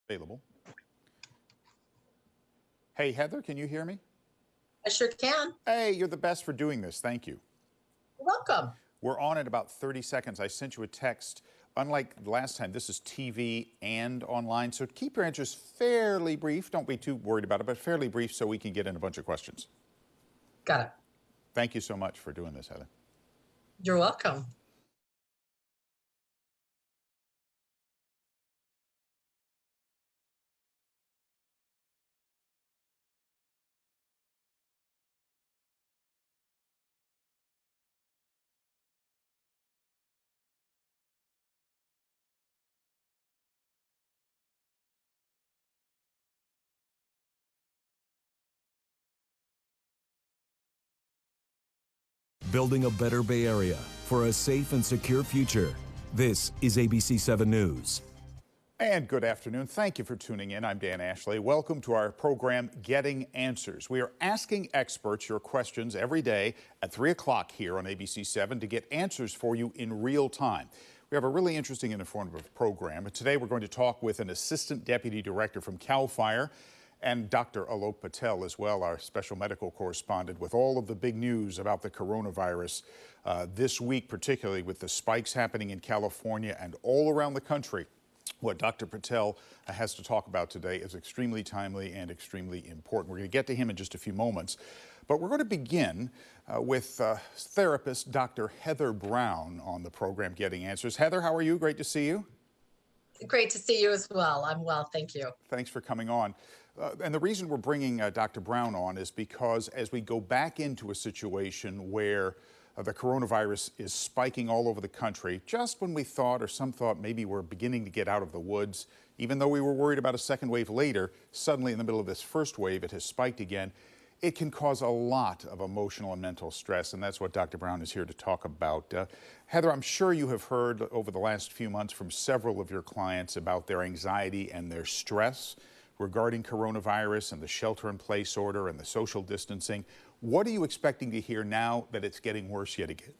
Available. Hey, Heather, can you hear me? I sure can. Hey, you're the best for doing this. Thank you. You're welcome. We're on in about 30 seconds. I sent you a text. Unlike last time, this is TV and online, so keep your answers fairly brief. Don't be too worried about it, but fairly brief so we can get in a bunch of questions. Got it. Thank you so much for doing this, Heather. You're welcome. Building a better Bay Area for a safe and secure future. This is ABC 7 News. And good afternoon. Thank you for tuning in. I'm Dan Ashley. Welcome to our program, Getting Answers. We are asking experts your questions every day at 3 o'clock here on ABC 7 to get answers for you in real time. We have a really interesting and informative program. Today we're going to talk with an Assistant Deputy Director from CAL FIRE and Dr. Alok Patel as well, our special medical correspondent, with all of the big news about the coronavirus this week, particularly with the spikes happening in California and all around the country. What Dr. Patel has to talk about today is extremely timely and extremely important. We're going to get to him in just a few moments, but we're going to begin with therapist Dr. Heather Brown on the program, Getting Answers. Heather, how are you? Great to see you. Great to see you as well. I'm well, thank you. Thanks for coming on. And the reason we're bringing Dr. Brown on is because as we go back into a situation where the coronavirus is spiking all over the country, just when we thought, or some thought, maybe we're beginning to get out of the woods, even though we were worried about a second wave later, suddenly in the middle of this first wave, it has spiked again. It can cause a lot of emotional and mental stress, and that's what Dr. Brown is here to talk about. Heather, I'm sure you have heard over the last few months from several of your clients about their anxiety and their stress regarding coronavirus and the shelter-in-place order and the social distancing. What are you expecting to hear now that it's getting worse yet again?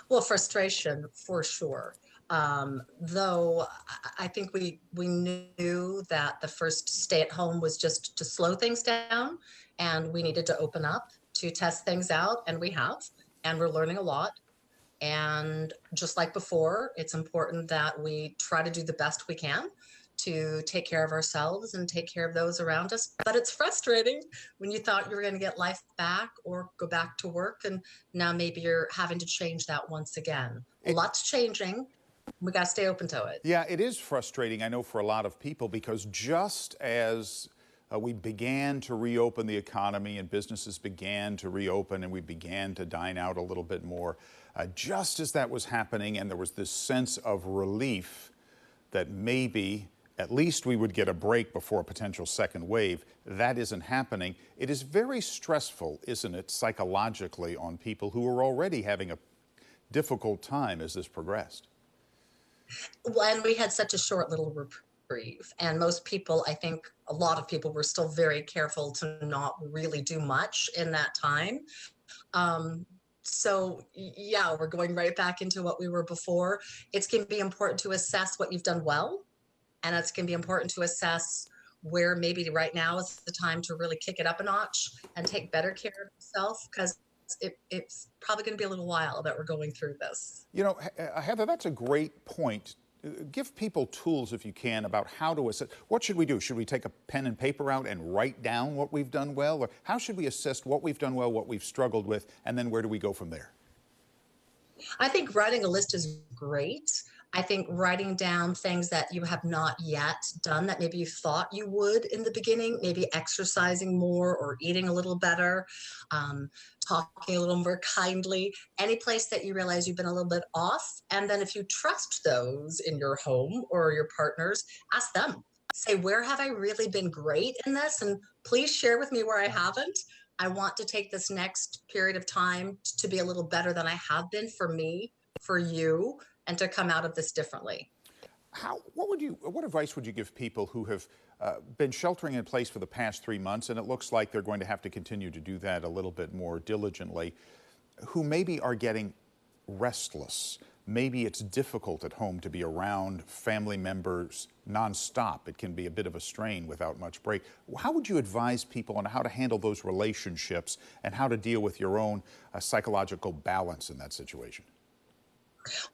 Well, frustration for sure. Though I think we knew that the first stay at home was just to slow things down, and we needed to open up to test things out, and we have, and we're learning a lot. And just like before, it's important that we try to do the best we can to take care of ourselves and take care of those around us. But it's frustrating when you thought you were going to get life back or go back to work, and now maybe you're having to change that once again. Lots changing. We got to stay open to it. Yeah, it is frustrating, I know, for a lot of people, because just as we began to reopen the economy and businesses began to reopen and we began to dine out a little bit more, just as that was happening and there was this sense of relief that maybe at least we would get a break before a potential second wave, that isn't happening. It is very stressful, isn't it, psychologically on people who are already having a difficult time as this progressed? Well, and we had such a short little reprieve, and most people, I think a lot of people, were still very careful to not really do much in that time. So yeah, we're going right back into what we were before. It's going to be important to assess what you've done well, and it's going to be important to assess where maybe right now is the time to really kick it up a notch and take better care of yourself, because it's probably going to be a little while that we're going through this. You know, Heather, that's a great point. Give people tools, if you can, about how to assess. What should we do? Should we take a pen and paper out and write down what we've done well? Or how should we assess what we've done well, what we've struggled with, and then where do we go from there? I think writing a list is great. I think writing down things that you have not yet done that maybe you thought you would in the beginning, maybe exercising more or eating a little better, talking a little more kindly, any place that you realize you've been a little bit off. And then if you trust those in your home or your partners, ask them. Say, where have I really been great in this? And please share with me where I haven't. I want to take this next period of time to be a little better than I have been, for me, for you, and to come out of this differently. What advice would you give people who have been sheltering in place for the past 3 months, and it looks like they're going to have to continue to do that a little bit more diligently, who maybe are getting restless maybe it's difficult at home to be around family members nonstop. It can be a bit of a strain without much break. How would you advise people on how to handle those relationships and how to deal with your own psychological balance in that situation?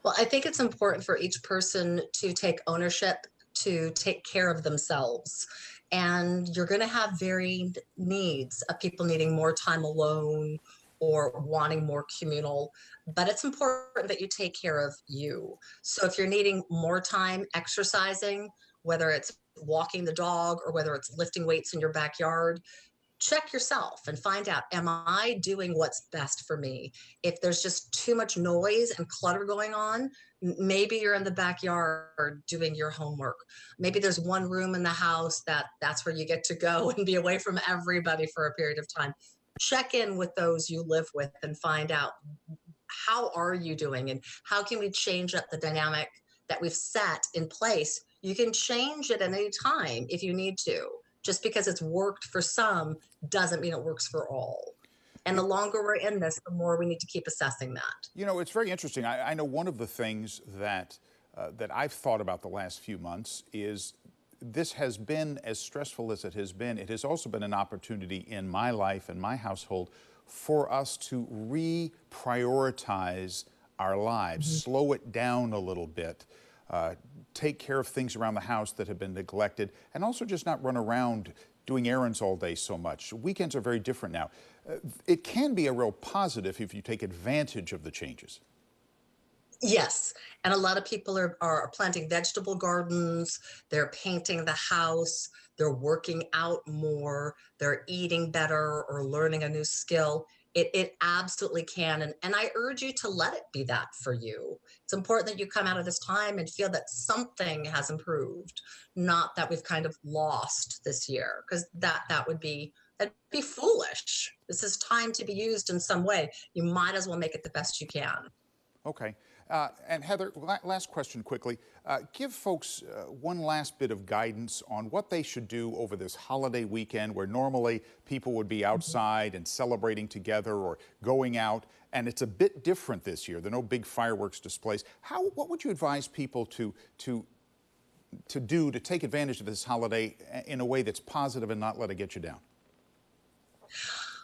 Well, I think it's important for each person to take ownership, to take care of themselves. And you're going to have varied needs of people needing more time alone or wanting more communal, but it's important that you take care of you. So if you're needing more time exercising, whether it's walking the dog or whether it's lifting weights in your backyard, check yourself and find out, am I doing what's best for me? If there's just too much noise and clutter going on, maybe you're in the backyard doing your homework. Maybe there's one room in the house that's where you get to go and be away from everybody for a period of time. Check in with those you live with and find out, how are you doing and how can we change up the dynamic that we've set in place. You can change it at any time if you need to. Just because it's worked for some doesn't mean it works for all. And the longer we're in this, the more we need to keep assessing that. You know, it's very interesting. I know one of the things that that I've thought about the last few months is this has been as stressful as it has been. It has also been an opportunity in my life and my household for us to reprioritize our lives, slow it down a little bit, take care of things around the house that have been neglected, and also just not run around doing errands all day so much. Weekends are very different now. It can be a real positive if you take advantage of the changes. Yes, and a lot of people are planting vegetable gardens, they're painting the house, they're working out more, they're eating better or learning a new skill. It absolutely can. And I urge you to let it be that for you. It's important that you come out of this time and feel that something has improved, not that we've kind of lost this year, because that'd be foolish. This is time to be used in some way. You might as well make it the best you can. Okay. And Heather, last question quickly. Give folks one last bit of guidance on what they should do over this holiday weekend where normally people would be outside and celebrating together or going out, and it's a bit different this year. There are no big fireworks displays. What would you advise people to do to take advantage of this holiday in a way that's positive and not let it get you down?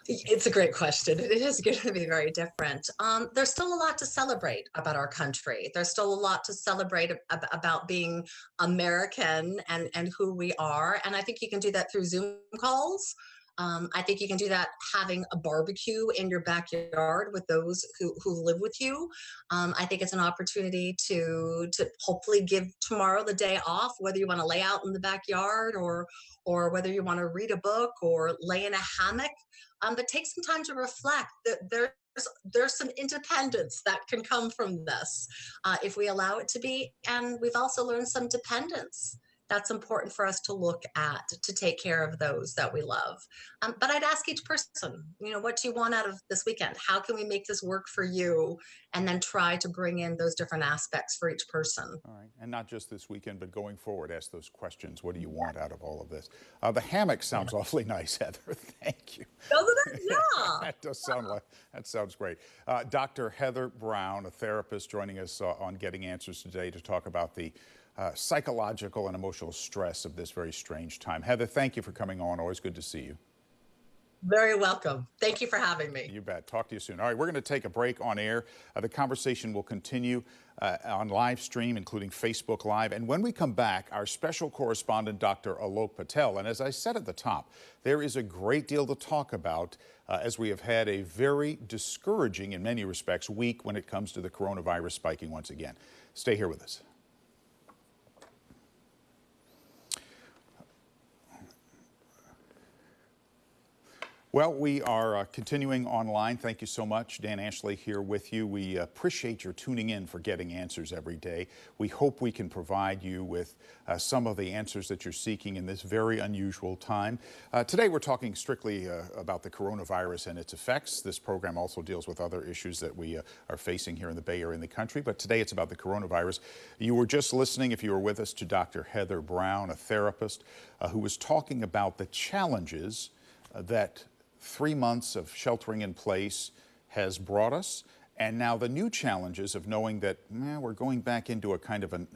It's a great question. It is going to be very different. There's still a lot to celebrate about our country. There's still a lot to celebrate about being American and who we are. And I think you can do that through Zoom calls. I think you can do that having a barbecue in your backyard with those who live with you. I think it's an opportunity to hopefully give tomorrow the day off, whether you want to lay out in the backyard or whether you want to read a book or lay in a hammock. But take some time to reflect that there's some independence that can come from this if we allow it to be. And we've also learned some dependence. That's important for us to look at, to take care of those that we love. But I'd ask each person, what do you want out of this weekend? How can we make this work for you? And then try to bring in those different aspects for each person. All right. And not just this weekend, but going forward, ask those questions. What do you want out of all of this? The hammock sounds awfully nice, Heather. Thank you. Doesn't it? Yeah. That sounds great. Dr. Heather Brown, a therapist, joining us on Getting Answers today to talk about the psychological and emotional stress of this very strange time. Heather, thank you for coming on. Always good to see you. Very welcome. Thank you for having me. You bet. Talk to you soon. All right, we're going to take a break on air. The conversation will continue on live stream, including Facebook Live. And when we come back, our special correspondent, Dr. Alok Patel. And as I said at the top, there is a great deal to talk about as we have had a very discouraging, in many respects, week when it comes to the coronavirus spiking once again. Stay here with us. Well, we are continuing online. Thank you so much. Dan Ashley here with you. We appreciate your tuning in for Getting Answers every day. We hope we can provide you with some of the answers that you're seeking in this very unusual time. Today we're talking strictly about the coronavirus and its effects. This program also deals with other issues that we are facing here in the Bay Area in the country, but today it's about the coronavirus. You were just listening, if you were with us, to Dr. Heather Brown, a therapist, who was talking about the challenges that 3 months of sheltering in place has brought us, And now the new challenges of knowing that we're going back into a kind of an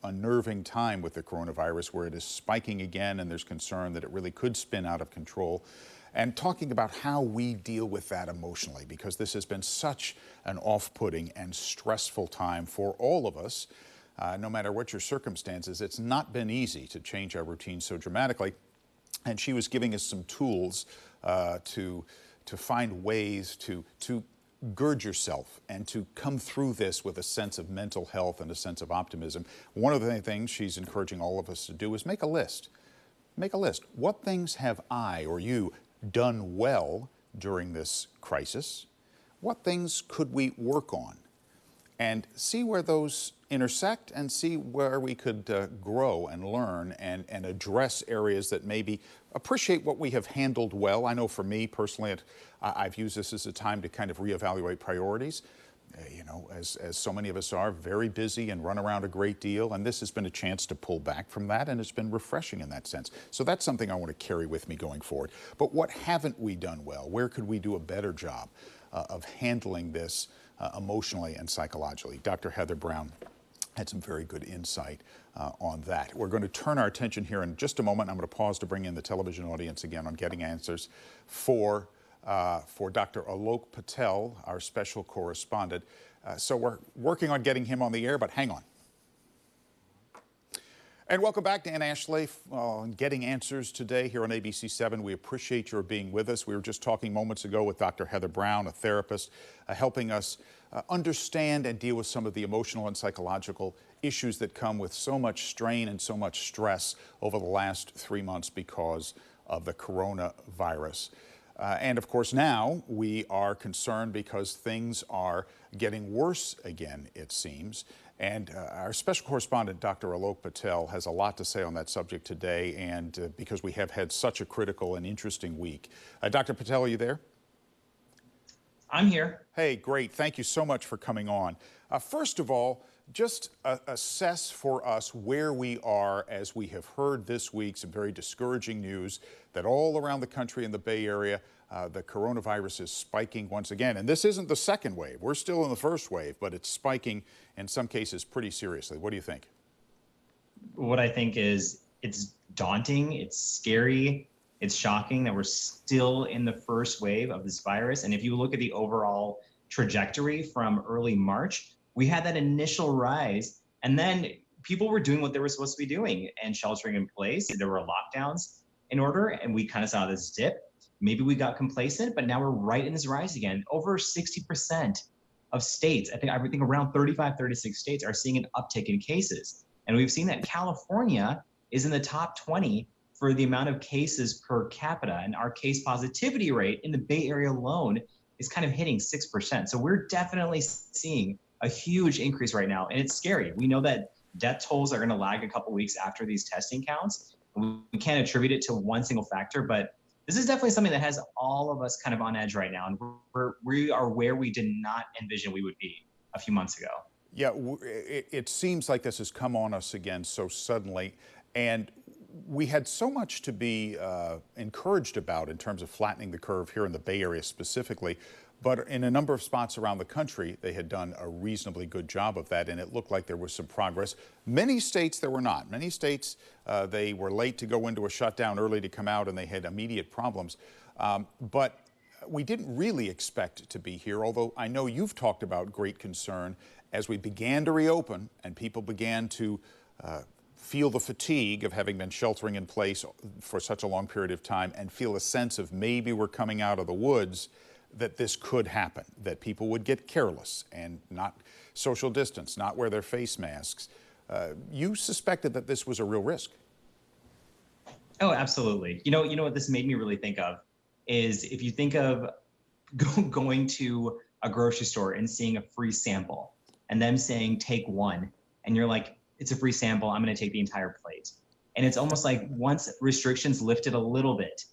unnerving time with the coronavirus where it is spiking again and there's concern that it really could spin out of control. And talking about how we deal with that emotionally, because this has been such an off-putting and stressful time for all of us. No matter what your circumstances, it's not been easy to change our routine so dramatically. And she was giving us some tools to find ways to gird yourself and to come through this with a sense of mental health and a sense of optimism. One of the things she's encouraging all of us to do is make a list. Make a list. What things have I or you done well during this crisis? What things could we work on? And see where those intersect and see where we could grow and learn and address areas that maybe appreciate what we have handled well. I know for me personally, I've used this as a time to kind of reevaluate priorities. You know, as so many of us are, very busy and run around a great deal, and this has been a chance to pull back from that, and it's been refreshing in that sense. So that's something I want to carry with me going forward. But what haven't we done well? Where could we do a better job of handling this emotionally and psychologically? Dr. Heather Brown had some very good insight on that. We're going to turn our attention here in just a moment. I'm going to pause to bring in the television audience again on Getting Answers for Dr. Alok Patel, our special correspondent. So we're working on getting him on the air, but hang on. And welcome back, Dan Ashley, on Getting Answers today here on ABC 7. We appreciate your being with us. We were just talking moments ago with Dr. Heather Brown, a therapist, helping us understand and deal with some of the emotional and psychological issues that come with so much strain and so much stress over the last 3 months because of the coronavirus. And of course, now we are concerned because things are getting worse again, it seems. And our special correspondent, Dr. Alok Patel, has a lot to say on that subject today, and because we have had such a critical and interesting week. Dr. Patel, are you there? I'm here. Hey, great. Thank you so much for coming on. First of all, just assess for us where we are as we have heard this week some very discouraging news that all around the country in the Bay Area, the coronavirus is spiking once again. And this isn't the second wave. We're still in the first wave, but it's spiking in some cases pretty seriously. What do you think? What I think is it's daunting, it's scary, it's shocking that we're still in the first wave of this virus. And if you look at the overall trajectory from early March, we had that initial rise, and then people were doing what they were supposed to be doing and sheltering in place. There were lockdowns in order, and we kind of saw this dip. Maybe we got complacent, but now we're right in this rise again. Over 60% of states, I think around 35, 36 states are seeing an uptick in cases. And we've seen that California is in the top 20 for the amount of cases per capita. And our case positivity rate in the Bay Area alone is kind of hitting 6%. So we're definitely seeing a huge increase right now. And it's scary. We know that death tolls are going to lag a couple weeks after these testing counts. We can't attribute it to one single factor, but this is definitely something that has all of us kind of on edge right now. And we are where we did not envision we would be a few months ago. Yeah, it seems like this has come on us again so suddenly. And we had so much to be encouraged about in terms of flattening the curve here in the Bay Area specifically. But in a number of spots around the country, they had done a reasonably good job of that, and it looked like there was some progress. Many states, there were not. Many states, they were late to go into a shutdown, early to come out, and they had immediate problems. But we didn't really expect to be here, although I know you've talked about great concern as we began to reopen and people began to feel the fatigue of having been sheltering in place for such a long period of time and feel a sense of maybe we're coming out of the woods, that this could happen, that people would get careless and not social distance, not wear their face masks. You suspected that this was a real risk. Oh, absolutely. You know what this made me really think of is if you think of going to a grocery store and seeing a free sample and them saying, take one, and you're like, it's a free sample, I'm going to take the entire plate. And it's almost like once restrictions lifted a little bit,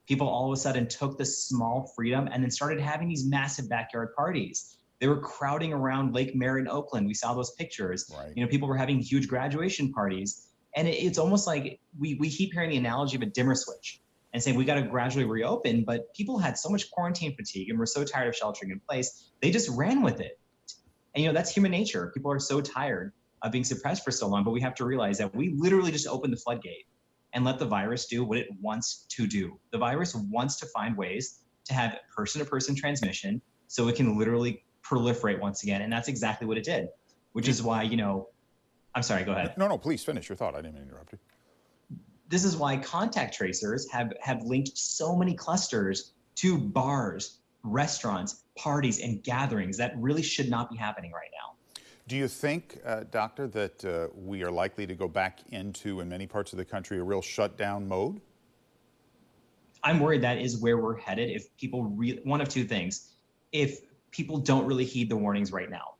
people all of a sudden took this small freedom and then started having these massive backyard parties. They were crowding around Lake Mary in Oakland. We saw those pictures. Right. You know, people were having huge graduation parties. And it's almost like we keep hearing the analogy of a dimmer switch. and saying we got to gradually reopen, but people had so much quarantine fatigue and were so tired of sheltering in place, they just ran with it. And that's human nature. People are so tired of being suppressed for so long, but we have to realize that we literally just opened the floodgate and let the virus do what it wants to do. The virus wants to find ways to have person-to-person transmission so it can literally proliferate once again. And that's exactly what it did, which is why, I'm sorry, go ahead. No, please finish your thought. I didn't mean to interrupt you. This is why contact tracers have linked so many clusters to bars, restaurants, parties, and gatherings that really should not be happening right now. Do you think, Doctor, that we are likely to go back into, in many parts of the country, a real shutdown mode? I'm worried that is where we're headed if people one of two things. If people don't really heed the warnings right now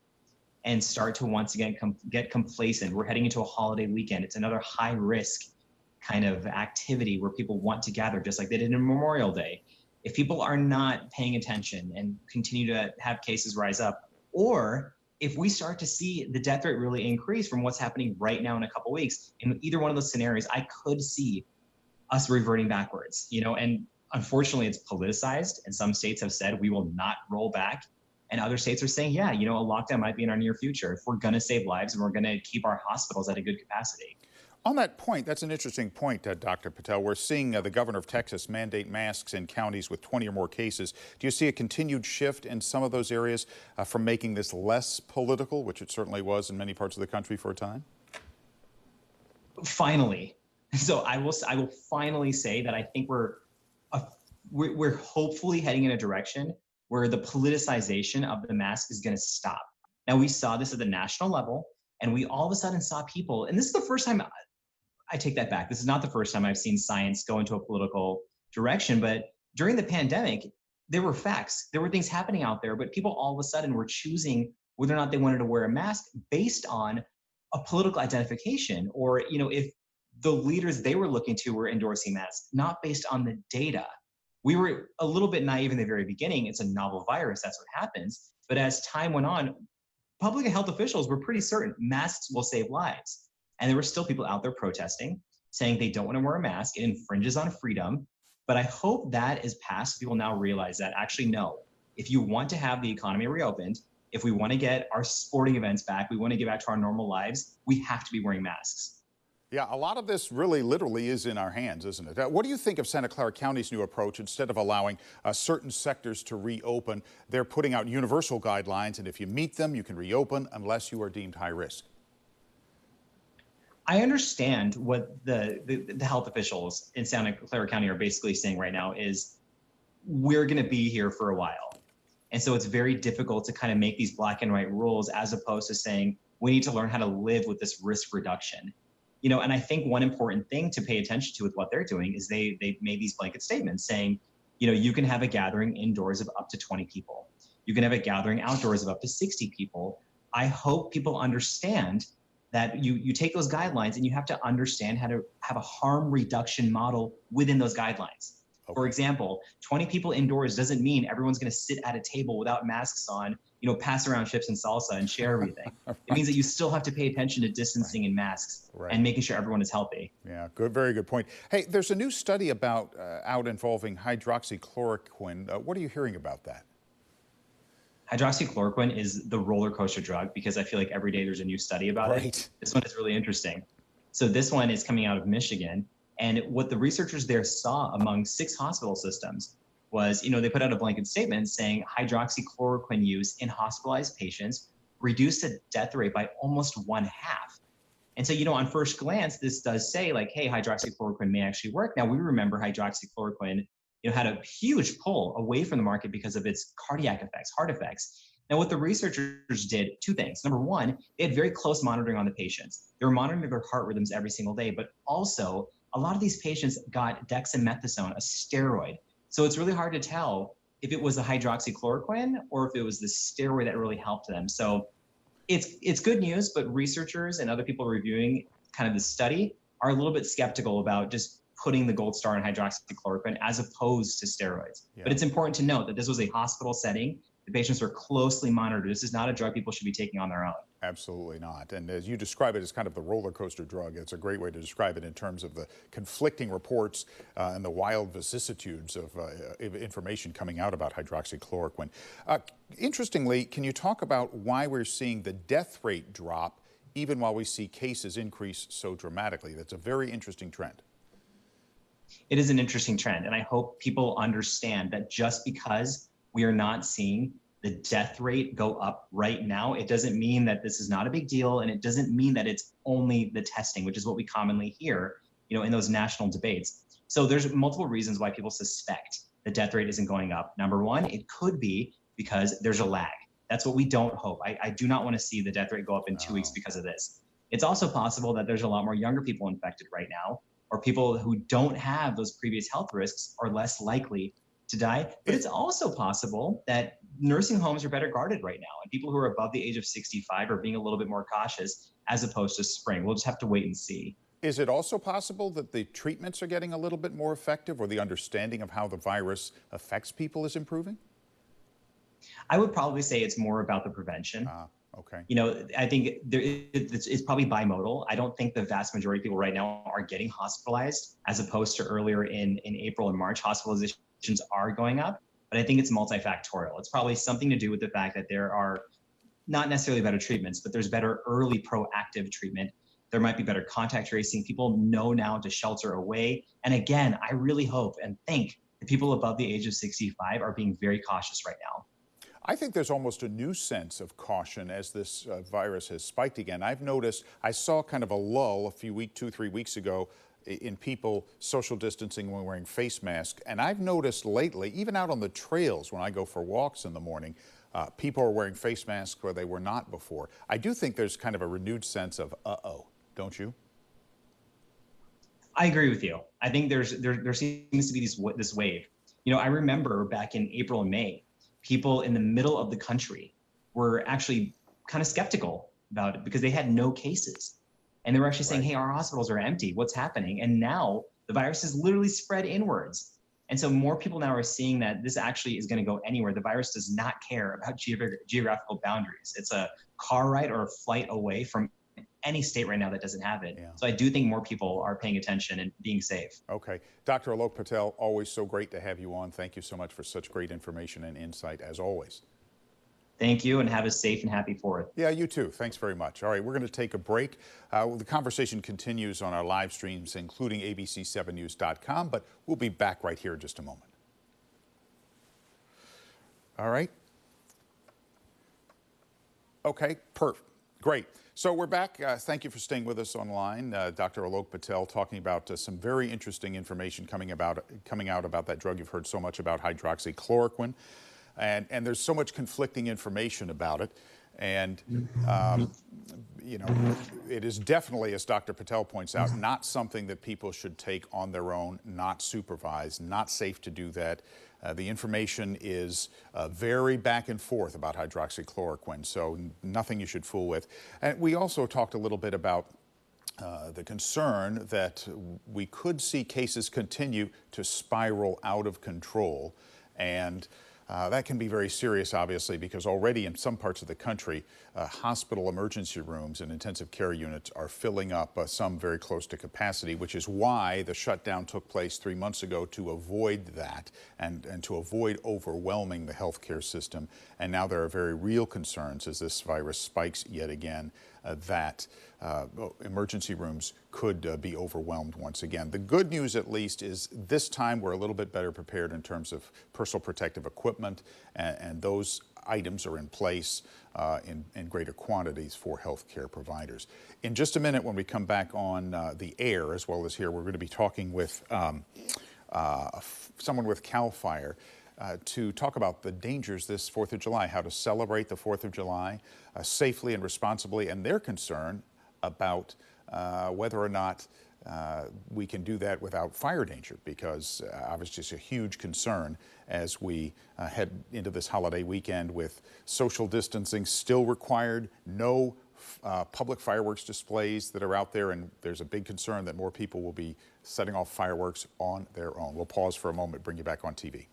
and start to once again get complacent, we're heading into a holiday weekend. It's another high risk kind of activity where people want to gather just like they did in Memorial Day. If people are not paying attention and continue to have cases rise up, or if we start to see the death rate really increase from what's happening right now in a couple of weeks, in either one of those scenarios, I could see us reverting backwards, and unfortunately it's politicized, and some states have said we will not roll back, and other states are saying, yeah, a lockdown might be in our near future if we're going to save lives and we're going to keep our hospitals at a good capacity. On that point, that's an interesting point, Dr. Patel. We're seeing the governor of Texas mandate masks in counties with 20 or more cases. Do you see a continued shift in some of those areas from making this less political, which it certainly was in many parts of the country for a time? Finally. So I will finally say that I think we're hopefully heading in a direction where the politicization of the mask is going to stop. Now, we saw this at the national level, and we all of a sudden saw people, and this is the first time, I take that back. This is not the first time I've seen science go into a political direction, but during the pandemic, there were facts. There were things happening out there, but people all of a sudden were choosing whether or not they wanted to wear a mask based on a political identification, or, if the leaders they were looking to were endorsing masks, not based on the data. We were a little bit naive in the very beginning. It's a novel virus, that's what happens. But as time went on, public health officials were pretty certain masks will save lives. And there were still people out there protesting, saying they don't want to wear a mask. It infringes on freedom. But I hope that is passed. People now realize that actually, no, if you want to have the economy reopened, if we want to get our sporting events back, we want to get back to our normal lives, we have to be wearing masks. Yeah, a lot of this really literally is in our hands, isn't it? What do you think of Santa Clara County's new approach? Instead of allowing certain sectors to reopen, they're putting out universal guidelines, and if you meet them, you can reopen unless you are deemed high risk. I understand what the health officials in Santa Clara County are basically saying right now is we're going to be here for a while. And so it's very difficult to kind of make these black and white rules as opposed to saying we need to learn how to live with this risk reduction. And I think one important thing to pay attention to with what they're doing is they've made these blanket statements saying, you can have a gathering indoors of up to 20 people. You can have a gathering outdoors of up to 60 people. I hope people understand that you take those guidelines and you have to understand how to have a harm reduction model within those guidelines. Okay. For example, 20 people indoors doesn't mean everyone's going to sit at a table without masks on, pass around chips and salsa and share everything. Right. It means that you still have to pay attention to distancing and masks and making sure everyone is healthy. Yeah, good, very good point. Hey, there's a new study out involving hydroxychloroquine. What are you hearing about that? Hydroxychloroquine is the roller coaster drug because I feel like every day there's a new study about it. This one is really interesting. So this one is coming out of Michigan. And what the researchers there saw among 6 hospital systems was, they put out a blanket statement saying hydroxychloroquine use in hospitalized patients reduced the death rate by almost 1/2. And so, on first glance, this does say like, hey, hydroxychloroquine may actually work. Now, we remember hydroxychloroquine, had a huge pull away from the market because of its cardiac effects, heart effects. Now, what the researchers did, 2 things. Number one, they had very close monitoring on the patients. They were monitoring their heart rhythms every single day, but also a lot of these patients got dexamethasone, a steroid. So it's really hard to tell if it was the hydroxychloroquine or if it was the steroid that really helped them. So it's good news, but researchers and other people reviewing kind of the study are a little bit skeptical about just putting the gold star on hydroxychloroquine as opposed to steroids. Yeah. But it's important to note that this was a hospital setting The patients are closely monitored. This is not a drug people should be taking on their own. Absolutely not. And as you describe it as kind of the roller coaster drug, it's a great way to describe it in terms of the conflicting reports and the wild vicissitudes of information coming out about hydroxychloroquine. Interestingly, can you talk about why we're seeing the death rate drop even while we see cases increase so dramatically? That's a very interesting trend. It is an interesting trend, and I hope people understand that just because we are not seeing the death rate go up right now, it doesn't mean that this is not a big deal, and it doesn't mean that it's only the testing, which is what we commonly hear, in those national debates. So there's multiple reasons why people suspect the death rate isn't going up. Number one, it could be because there's a lag. That's what we don't hope. I do not want to see the death rate go up in 2 weeks because of this. It's also possible that there's a lot more younger people infected right now, or people who don't have those previous health risks are less likely to die. But it's also possible that nursing homes are better guarded right now, and people who are above the age of 65 are being a little bit more cautious as opposed to spring. We'll just have to wait and see. Is it also possible that the treatments are getting a little bit more effective, or the understanding of how the virus affects people is improving? I would probably say it's more about the prevention. Okay. I think it's probably bimodal. I don't think the vast majority of people right now are getting hospitalized, as opposed to earlier in April and March. Hospitalizations are going up, but I think it's multifactorial. It's probably something to do with the fact that there are not necessarily better treatments, but there's better early proactive treatment. There might be better contact tracing. People know now to shelter away. And again, I really hope and think that people above the age of 65 are being very cautious right now. I think there's almost a new sense of caution as this virus has spiked again. I've noticed, I saw kind of a lull 2-3 weeks ago in people social distancing when wearing face masks. And I've noticed lately, even out on the trails when I go for walks in the morning, people are wearing face masks where they were not before. I do think there's kind of a renewed sense of uh-oh, don't you? I agree with you. I think there seems to be this wave. I remember back in April and May, people in the middle of the country were actually kind of skeptical about it because they had no cases. And they were actually saying, hey, our hospitals are empty. What's happening? And now the virus has literally spread inwards. And so more people now are seeing that this actually is going to go anywhere. The virus does not care about geographical boundaries. It's a car ride or a flight away from any state right now that doesn't have it. Yeah. So I do think more people are paying attention and being safe. Okay. Dr. Alok Patel, always so great to have you on. Thank you so much for such great information and insight, as always. Thank you, and have a safe and happy 4th. Yeah, you too. Thanks very much. All right, we're going to take a break. The conversation continues on our live streams, including abc7news.com, but we'll be back right here in just a moment. All right. Okay, perfect. Great. So we're back. Thank you for staying with us online. Dr. Alok Patel talking about some very interesting information coming out about that drug you've heard so much about, hydroxychloroquine. And there's so much conflicting information about it. And, it is definitely, as Dr. Patel points out, not something that people should take on their own, not supervised, not safe to do that. The information is very back and forth about hydroxychloroquine, so nothing you should fool with. And we also talked a little bit about the concern that we could see cases continue to spiral out of control. And that can be very serious, obviously, because already in some parts of the country, hospital emergency rooms and intensive care units are filling up, some very close to capacity, which is why the shutdown took place 3 months ago, to avoid that and to avoid overwhelming the healthcare system. And now there are very real concerns as this virus spikes yet again that emergency rooms could be overwhelmed once again. The good news, at least, is this time we're a little bit better prepared in terms of personal protective equipment, and those items are in place in greater quantities for healthcare providers. In just a minute, when we come back on the air, as well as here, we're going to be talking with someone with CAL FIRE to talk about the dangers this 4th of July, how to celebrate the 4th of July safely and responsibly, and their concern about whether or not we can do that without fire danger, because obviously it's a huge concern as we head into this holiday weekend with social distancing still required, no public fireworks displays that are out there, and there's a big concern that more people will be setting off fireworks on their own. We'll pause for a moment, bring you back on TV.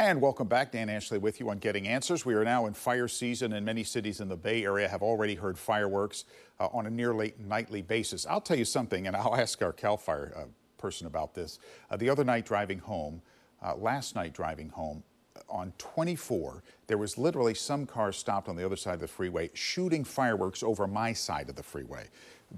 And welcome back. Dan Ashley with you on Getting Answers. We are now in fire season, and many cities in the Bay Area have already heard fireworks on a nearly nightly basis. I'll tell you something, and I'll ask our CAL FIRE person about this. The other night driving home, last night driving home, on 24, there was literally some cars stopped on the other side of the freeway shooting fireworks over my side of the freeway.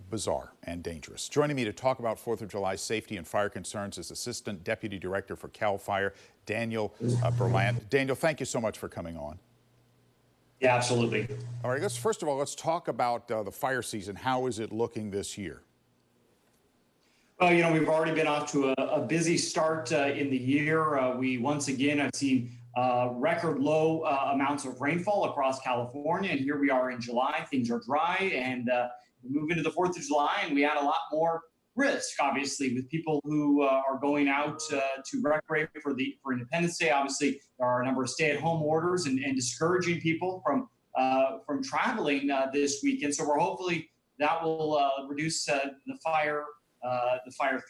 Bizarre and dangerous. Joining me to talk about 4th of July safety and fire concerns is Assistant Deputy Director for CAL FIRE, Daniel Berlant. Daniel, thank you so much for coming on. Yeah, absolutely. All right, first of all, let's talk about the fire season. How is it looking this year? Well, you know, we've already been off to a busy start in the year. We once again have seen record low amounts of rainfall across California. And here we are in July. Things are dry, and we move into the 4th of July, and we add a lot more risk, obviously, with people who are going out to recreate for Independence Day. Obviously, there are a number of stay-at-home orders and discouraging people from traveling this weekend. So we're hopefully that will reduce the fire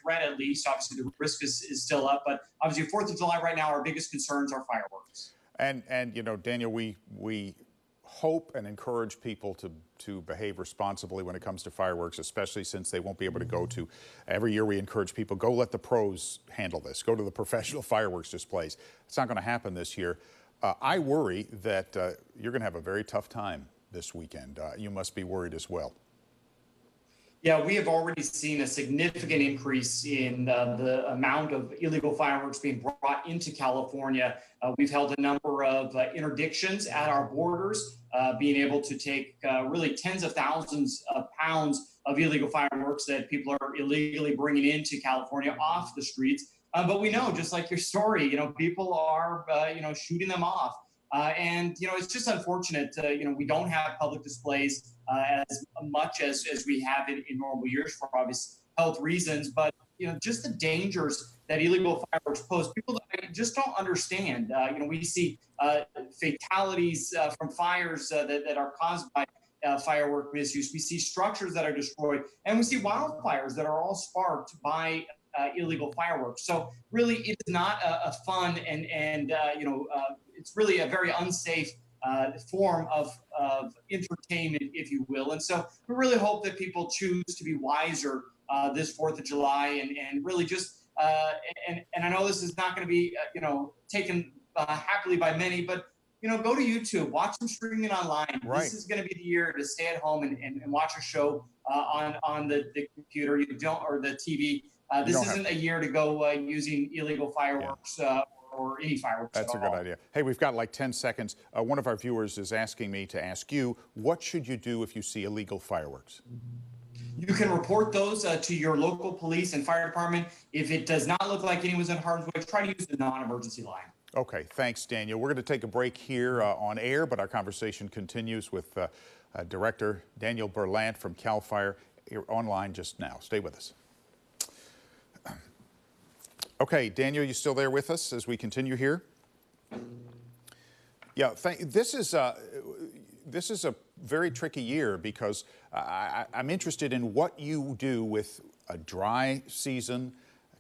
threat, at least. Obviously, the risk is still up, but obviously 4th of July right now, our biggest concerns are fireworks. And you know, Daniel, we hope and encourage people to behave responsibly when it comes to fireworks, especially since they won't be able to go to. Every year we encourage people, go let the pros handle this. Go to the professional fireworks displays. It's not going to happen this year. I worry that you're going to have a very tough time this weekend. You must be worried as well. Yeah, we have already seen a significant increase in the amount of illegal fireworks being brought into California. We've held a number of interdictions at our borders, being able to take really tens of thousands of pounds of illegal fireworks that people are illegally bringing into California off the streets. But we know, just like your story, you know, people are, shooting them off. And, you know, it's just unfortunate, we don't have public displays as much as we have in normal years for obvious health reasons. But, you know, just the dangers that illegal fireworks pose, people that just don't understand. We see fatalities from fires that are caused by firework misuse. We see structures that are destroyed, and we see wildfires that are all sparked by illegal fireworks. So really, it is not a fun and it's really a very unsafe form of entertainment, if you will. And so we really hope that people choose to be wiser this 4th of July and really just, and I know this is not going to be, taken happily by many, but, go to YouTube, watch some streaming online. Right. This is going to be the year to stay at home and watch a show on the computer, or the TV. This isn't a year to go using illegal fireworks. Yeah. Or any fireworks. That's a good idea. Hey, we've got like 10 seconds. One of our viewers is asking me to ask you, what should you do if you see illegal fireworks? You can report those to your local police and fire department. If it does not look like anyone's in harm's way, try to use the non-emergency line. Okay, thanks, Daniel. We're going to take a break here on air, but our conversation continues with Director Daniel Berlant from CAL FIRE here online just now. Stay with us. Okay, Daniel, you still there with us as we continue here? Yeah, this is a very tricky year because I'm interested in what you do with a dry season,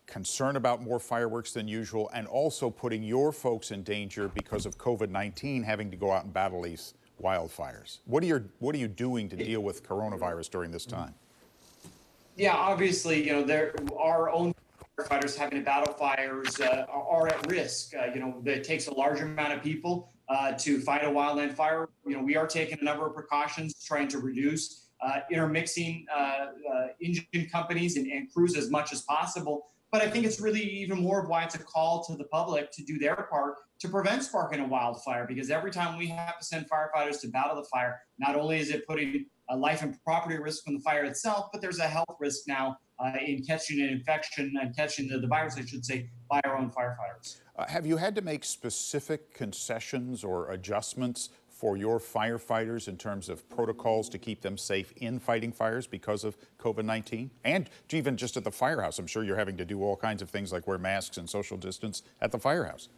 concern about more fireworks than usual, and also putting your folks in danger because of COVID-19 having to go out and battle these wildfires. What are you doing to deal with coronavirus during this time? Yeah, obviously, our own firefighters having to battle fires are at risk. It takes a large amount of people to fight a wildland fire. We are taking a number of precautions, trying to reduce intermixing engine companies and crews as much as possible. But I think it's really even more of why it's a call to the public to do their part to prevent sparking a wildfire, because every time we have to send firefighters to battle the fire, not only is it putting life and property risk from the fire itself, but there's a health risk now in catching an infection and catching the virus, I should say, by our own firefighters. Have you had to make specific concessions or adjustments for your firefighters in terms of protocols to keep them safe in fighting fires because of COVID-19? And even just at the firehouse, I'm sure you're having to do all kinds of things like wear masks and social distance at the firehouse.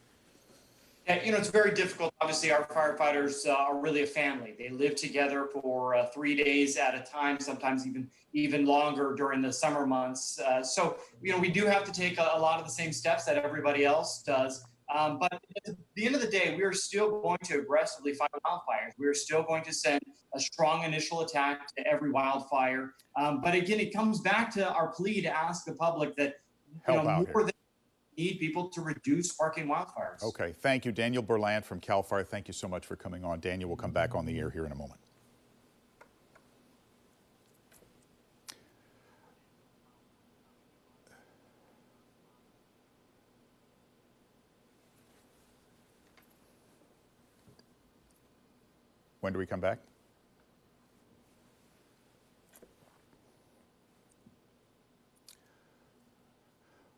Yeah, it's very difficult. Obviously, our firefighters are really a family. They live together for 3 days at a time, sometimes even longer during the summer months. So we do have to take a lot of the same steps that everybody else does. But at the end of the day, we are still going to aggressively fight wildfires. We are still going to send a strong initial attack to every wildfire. But again, it comes back to our plea to ask the public that more than need people to reduce sparking wildfires. Okay, thank you, Daniel Berlant from CAL FIRE. Thank you so much for coming on. Daniel will come back on the air here in a moment. When do we come back?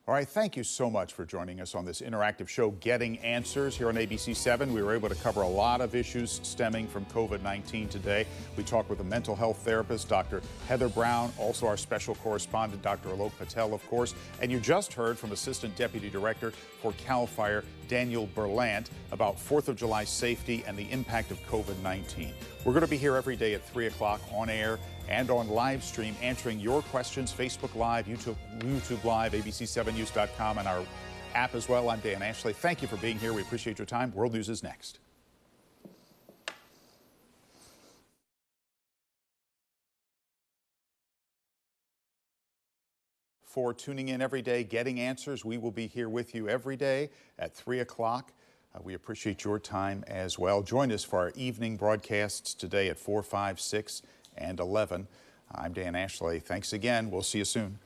All right, thank you so much for joining us on this interactive show, Getting Answers, here on ABC 7. We were able to cover a lot of issues stemming from COVID-19 today. We talked with a mental health therapist, Dr. Heather Brown, also our special correspondent, Dr. Alok Patel, of course. And you just heard from Assistant Deputy Director for CAL FIRE, Daniel Berlant, about 4th of July safety and the impact of COVID-19. We're going to be here every day at 3 o'clock on air and on live stream, answering your questions, Facebook Live, YouTube Live, abc7news.com, and our app as well. I'm Dan Ashley. Thank you for being here. We appreciate your time. World News is next. For tuning in every day, Getting Answers, we will be here with you every day at 3 o'clock. We appreciate your time as well. Join us for our evening broadcasts today at 4, 5, 6, and 11. I'm Dan Ashley. Thanks again. We'll see you soon.